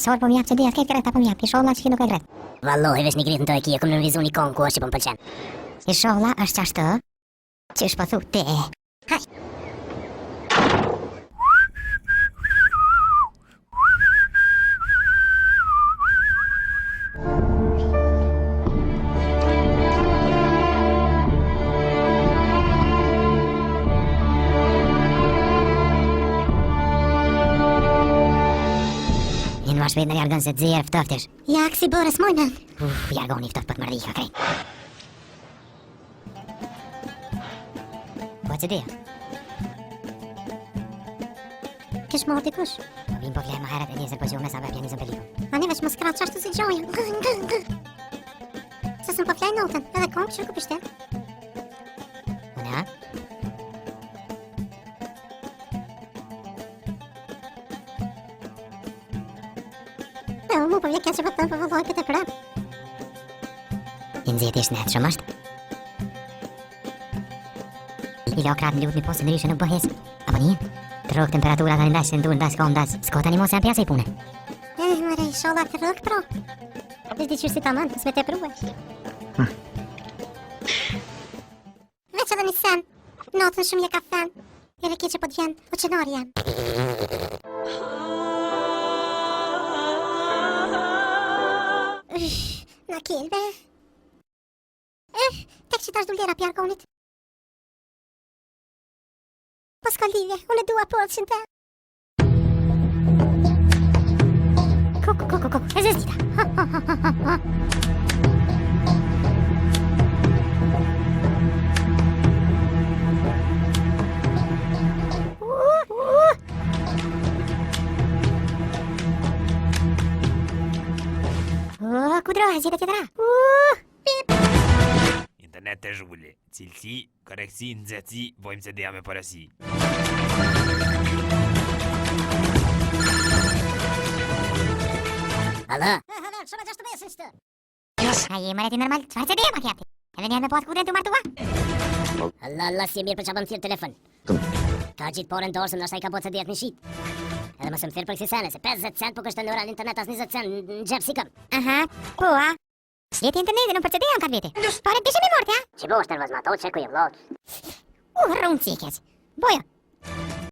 Sor po mjap që dhja s'ket kret apo mjap, i sholla që ki nuk e kret. Vallohi vesh një gritën të e kia, këm në vizu një kongë ku është që po më pëlqen. I sholla është qashtë, që është po thu te e. Haj. Ma shpejt në jargon se të zjerë ftoftesh. Ja, kësi bërës mojnë. Jargoni ftoft për të mërdhi ka krejt. Po që dhja? Kish morë dikush? Po bim po vlerë më heret e njëzër po gjume sa me pjanizën pelikën. Ani veç më skrat qashtu si gjojë. Se sëm po flej notën, edhe kongë që ku pishtet. Une ha? Mu po vje kja që po të të vëlloj për të prep. I nëzjet ishtë netë shumë është. I lo kratë në lutë një posë në rishë nuk bëhes. Apo një? Të rogë temperaturat anë ndashë, ndur, ndash, kohë, ndash. S'kota një mos e në pjase i pune. Mëre, i sholla të rogë, pro. Vesh di qërë si ta mënë, s'me te pruve. Veç edhe një sen. Notën shumë je ka fen. Jere ki që po t'vjen, o qënor jem. Na kilve. Tek që tash dullera pjarkonit. Po s'ka lidhje, unë e dua porçin te. Ko, e zezita. Kudro, zhjete tjetëra. Internet të zhulli, cilësi, koreksi, nëzëtësi, vojmë se dhja me përësi. Alo? Shumë gjashtë mesin qëtë. Aje, më reti normal, qfarë se dhja ma kjapti? Edhe njën me potë kudren të martua? Allah, si e mirë për që abëm thirë telefon. Ka gjitë porën të orësën, nështë a i ka potë se dhjet një shqit. Edhe më se më thirë për kësi sene, se 50 cent po kështë në ora në internet as 20 cent në gjepë si këm. Aha, po a? Shleti internetin, në për që dhja në katë vete. Pare të dishe mi morte, a? Që bo është nervozma, to që ku je vlog. Rrunë cikes. Bojo,